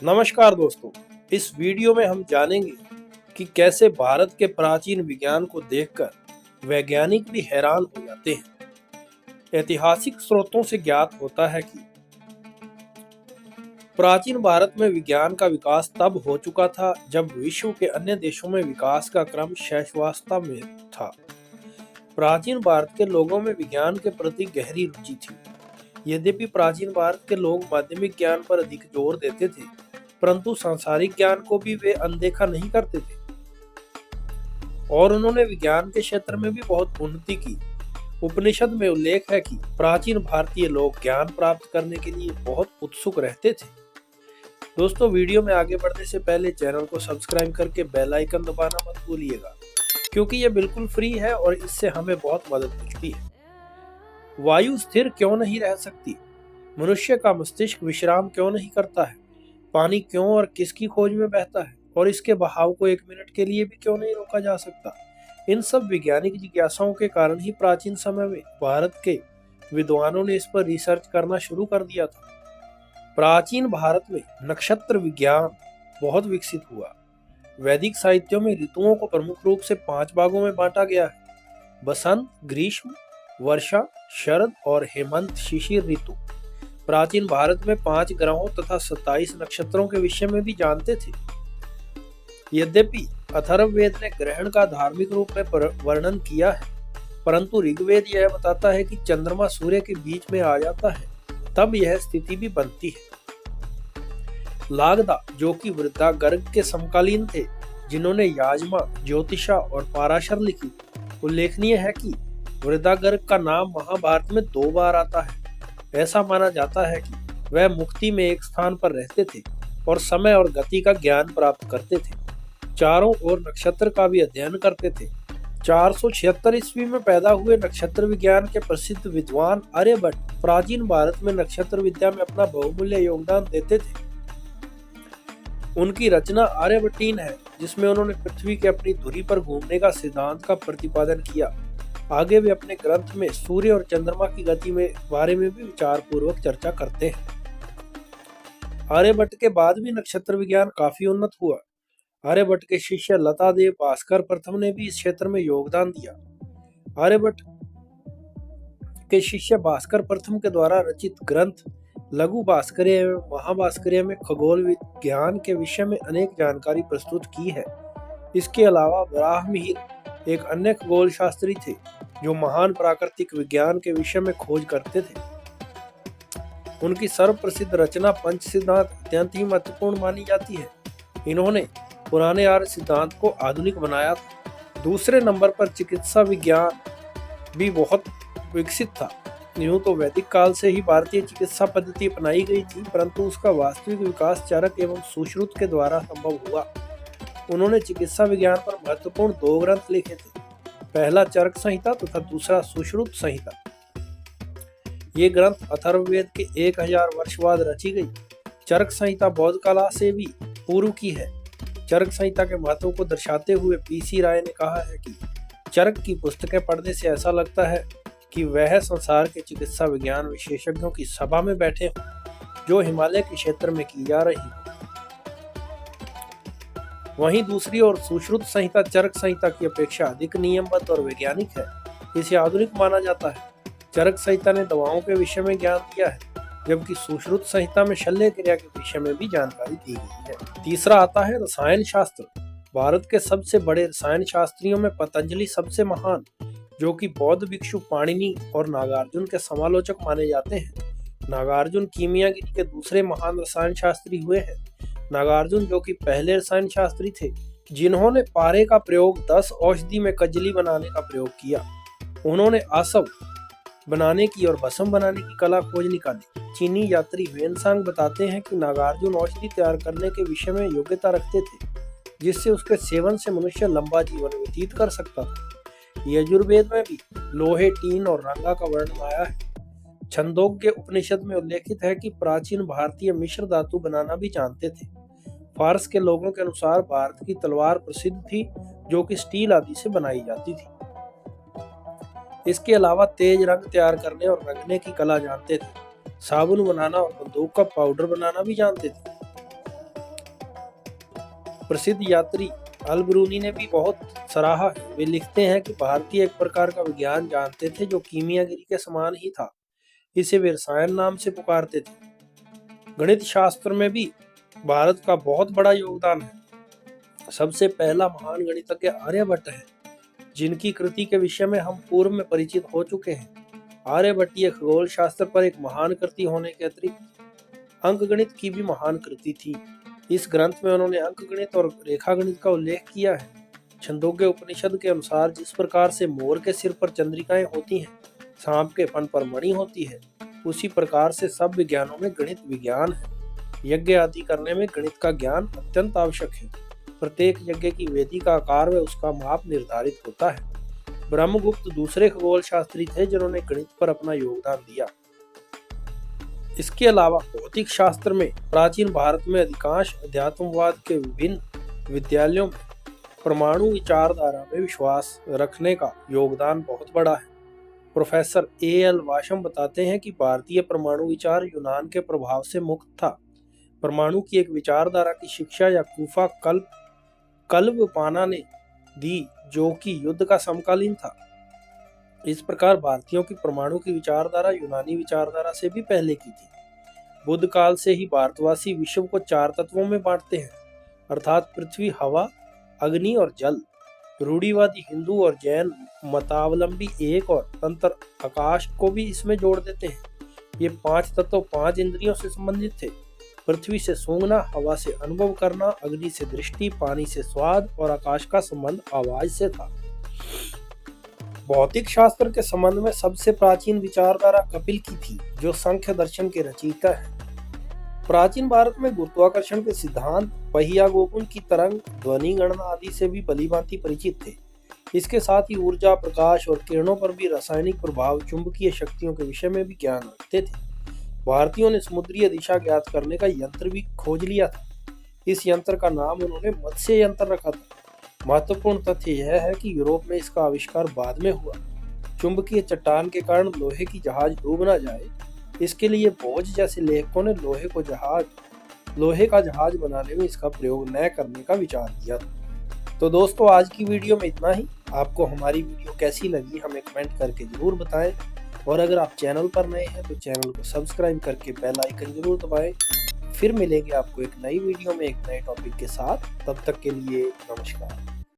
नमस्कार दोस्तों, इस वीडियो में हम जानेंगे कि कैसे भारत के प्राचीन विज्ञान को देखकर वैज्ञानिक भी हैरान हो जाते हैं। ऐतिहासिक स्रोतों से ज्ञात होता है कि प्राचीन भारत में विज्ञान का विकास तब हो चुका था जब विश्व के अन्य देशों में विकास का क्रम शैशवावस्था में था। प्राचीन भारत के लोगों में विज्ञान के प्रति गहरी रुचि थी। यद्यपि प्राचीन भारत के लोग माध्यमिक ज्ञान पर अधिक जोर देते थे, परंतु सांसारिक ज्ञान को भी वे अनदेखा नहीं करते थे और उन्होंने विज्ञान के क्षेत्र में भी बहुत उन्नति की। उपनिषद में उल्लेख है कि प्राचीन भारतीय लोग ज्ञान प्राप्त करने के लिए बहुत उत्सुक रहते थे। दोस्तों, वीडियो में आगे बढ़ने से पहले चैनल को सब्सक्राइब करके बेल आइकन दबाना मत भूलिएगा, क्योंकि यह बिल्कुल फ्री है और इससे हमें बहुत मदद मिलती है। वायु स्थिर क्यों नहीं रह सकती? मनुष्य का मस्तिष्क विश्राम क्यों नहीं करता है? पानी क्यों और किसकी खोज में बहता है और इसके बहाव को एक मिनट के लिए भी क्यों नहीं रोका जा सकता? इन सब वैज्ञानिक जिज्ञासाओं के कारण ही प्राचीन समय में भारत के विद्वानों ने इस पर रिसर्च करना शुरू कर दिया था। प्राचीन भारत में नक्षत्र विज्ञान बहुत विकसित हुआ। वैदिक साहित्यों में ऋतुओं को प्रमुख रूप से 5 भागों में बांटा गया है: बसंत, ग्रीष्म, वर्षा, शरद और हेमंत शिशिर ऋतु। प्राचीन भारत में 5 ग्रहों तथा 27 नक्षत्रों के विषय में भी जानते थे। यद्यपि अथर्ववेद ने ग्रहण का धार्मिक रूप में वर्णन किया है, परंतु ऋग्वेद यह बताता है कि चंद्रमा सूर्य के बीच में आ जाता है, तब यह स्थिति भी बनती है। लागदा, जो कि वृद्धा गर्ग के समकालीन थे, जिन्होंने याजमा, ज्योतिषा और पाराशर लिखी, उल्लेखनीय है कि वृद्धा गर्ग का नाम महाभारत में 2 बार आता है। ऐसा माना जाता है कि वह मुक्ति में एक स्थान पर रहते थे और समय और गति का ज्ञान प्राप्त करते थे। चारों ओर नक्षत्र का भी अध्ययन करते थे। 476 ईस्वी में पैदा हुए नक्षत्र विज्ञान के प्रसिद्ध विद्वान आर्यभट्ट प्राचीन भारत में नक्षत्र विद्या में अपना बहुमूल्य योगदान देते थे। उनकी रचना आर्यभट्टीन है, जिसमें उन्होंने पृथ्वी के अपनी धुरी पर घूमने का सिद्धांत का प्रतिपादन किया। आगे वे अपने ग्रंथ में सूर्य और चंद्रमा की गति में बारे में भी विचार पूर्वक चर्चा करते हैं। आर्यभट्ट के बाद भी नक्षत्र विज्ञान काफी उन्नत हुआ। आर्यभट्ट के शिष्य लतादेव भास्कर प्रथम ने भी इस क्षेत्र में योगदान दिया। आर्यभट्ट के शिष्य भास्कर प्रथम के द्वारा रचित ग्रंथ लघु भास्कर्य एवं महाभास्कर्य में खगोल विज्ञान के विषय में अनेक जानकारी प्रस्तुत की है। इसके अलावा वराहमिहिर एक अन्य खगोल शास्त्री थे जो महान प्राकृतिक विज्ञान के विषय में खोज करते थे। उनकी सर्वप्रसिद्ध रचना पंच सिद्धांत अत्यंत ही महत्वपूर्ण मानी जाती है। इन्होंने पुराने आर्य सिद्धांत को आधुनिक बनाया था। दूसरे नंबर पर चिकित्सा विज्ञान भी बहुत विकसित था। यूं तो वैदिक काल से ही भारतीय चिकित्सा पद्धति अपनाई गई थी, परंतु उसका वास्तविक विकास चरक एवं सुश्रुत के द्वारा संभव हुआ। उन्होंने चिकित्सा विज्ञान पर महत्वपूर्ण 2 ग्रंथ लिखे थे, पहला चरक संहिता तथा दूसरा सुश्रुत संहिता। ये ग्रंथ अथर्ववेद के 1000 वर्ष बाद रची गई। चरक संहिता बौद्ध कला से भी पूर्व की है। चरक संहिता के महत्व को दर्शाते हुए पीसी राय ने कहा है कि चरक की पुस्तकें पढ़ने से ऐसा लगता है कि वह संसार के चिकित्सा विज्ञान विशेषज्ञों की सभा में बैठे हों, जो हिमालय के क्षेत्र में की जा रही है। वहीं दूसरी ओर सुश्रुत संहिता चरक संहिता की अपेक्षा अधिक नियमबद्ध और वैज्ञानिक है। इसे आधुनिक माना जाता है। चरक संहिता ने दवाओं के विषय में ज्ञान दिया है, जबकि सुश्रुत संहिता में शल्य क्रिया के विषय में भी जानकारी दी गई है। तीसरा आता है रसायन शास्त्र। भारत के सबसे बड़े रसायन शास्त्रियों में पतंजलि सबसे महान, जो कि बौद्ध भिक्षु पाणिनि और नागार्जुन के समालोचक माने जाते हैं। नागार्जुन कीमियागिरी के दूसरे महान रसायन शास्त्री हुए हैं। नागार्जुन, जो कि पहले रसायन शास्त्री थे जिन्होंने पारे का प्रयोग 10 औषधि में कजली बनाने का प्रयोग किया। उन्होंने आसव बनाने की और भस्म बनाने की कला खोज निकाली। चीनी यात्री वेनसांग बताते हैं कि नागार्जुन औषधि तैयार करने के विषय में योग्यता रखते थे, जिससे उसके सेवन से मनुष्य लंबा जीवन व्यतीत कर सकता था। यजुर्वेद में भी लोहे, टीन और रंगा का वर्णन आया है। छंदोग्य उपनिषद में उल्लेखित है कि प्राचीन भारतीय मिश्र धातु बनाना भी जानते थे। फारस के लोगों के अनुसार भारत की तलवार प्रसिद्ध थी, जो कि स्टील आदि से बनाई जाती थी। इसके अलावा तेज रंग तैयार करने और रंगने की कला जानते थे। साबुन बनाना और बंदूक का पाउडर बनाना भी जानते थे। प्रसिद्ध यात्री अल ब्रूनी ने भी बहुत सराहा है। वे लिखते हैं कि भारतीय एक प्रकार का विज्ञान जानते थे जो कीमियागिरी के समान ही था। इसे वे रसायन नाम से पुकारते थे। गणित शास्त्र में भी भारत का बहुत बड़ा योगदान है। सबसे पहला महान गणितज्ञ आर्यभट्ट है, जिनकी कृति के विषय में हम पूर्व में परिचित हो चुके हैं। आर्यभट्टीय खगोल शास्त्र पर एक महान कृति होने के अतिरिक्त अंकगणित की भी महान कृति थी। इस ग्रंथ में उन्होंने अंकगणित और रेखागणित का उल्लेख किया है। छंदोग्य उपनिषद के अनुसार जिस प्रकार से मोर के सिर पर चंद्रिकाएं होती हैं, सांप के फन पर मणि होती है, उसी प्रकार से सब विज्ञानों में गणित विज्ञान है। यज्ञ आदि करने में गणित का ज्ञान अत्यंत आवश्यक है। प्रत्येक यज्ञ की वेदी का आकार व उसका माप निर्धारित होता है। ब्रह्मगुप्त दूसरे खगोल शास्त्री थे जिन्होंने गणित पर अपना योगदान दिया। इसके अलावा भौतिक शास्त्र में प्राचीन भारत में अधिकांश अध्यात्मवाद के विभिन्न विद्यालयों में परमाणु विचारधारा में विश्वास रखने का योगदान बहुत बड़ा है। Professor A.L. वाशम बताते हैं कि भारतीय परमाणु विचार यूनान के प्रभाव से मुक्त था। परमाणु की एक विचारधारा की शिक्षा या कूफा कल्वपाना ने दी, जो कि युद्ध का समकालीन था। इस प्रकार भारतीयों की परमाणु की विचारधारा यूनानी विचारधारा से भी पहले की थी। बुद्ध काल से ही भारतवासी विश्व को 4 तत्वों में बांटते हैं, अर्थात पृथ्वी, हवा, अग्नि और जल। रूढ़िवादी हिंदू और जैन मतावलंबी एक और तंत्र आकाश को भी इसमें जोड़ देते हैं। ये 5 तत्व 5 इंद्रियों से संबंधित थे। पृथ्वी से सूंघना, हवा से अनुभव करना, अग्नि से दृष्टि, पानी से स्वाद और आकाश का संबंध आवाज से था। भौतिक शास्त्र के संबंध में सबसे प्राचीन विचारधारा कपिल की थी, जो सांख्य दर्शन के रचयिता है। प्राचीन भारत में गुरुत्वाकर्षण के सिद्धांत, पहिया गोकुन की तरंग, ध्वनि गणना आदि से भी भलीभांति परिचित थे। इसके साथ ही ऊर्जा, प्रकाश और किरणों पर भी रासायनिक प्रभाव, चुंबकीय शक्तियों के विषय में भी ज्ञान रखते थे। भारतीयों ने समुद्रीय दिशा ज्ञात करने का यंत्र भी खोज लिया था। इस यंत्र का नाम उन्होंने मत्स्य यंत्र रखा था। महत्वपूर्ण तथ्य यह है कि यूरोप में इसका आविष्कार बाद में हुआ। चुंबकीय चट्टान के कारण लोहे की जहाज डूब न जाए, इसके लिए बोझ जैसे लेखकों ने लोहे का जहाज बनाने में इसका प्रयोग न करने का विचार दिया था। तो दोस्तों, आज की वीडियो में इतना ही। आपको हमारी वीडियो कैसी लगी हमें कमेंट करके जरूर बताएं, और अगर आप चैनल पर नए हैं तो चैनल को सब्सक्राइब करके बेल आइकन जरूर दबाएं। फिर मिलेंगे आपको एक नई वीडियो में एक नए टॉपिक के साथ। तब तक के लिए नमस्कार।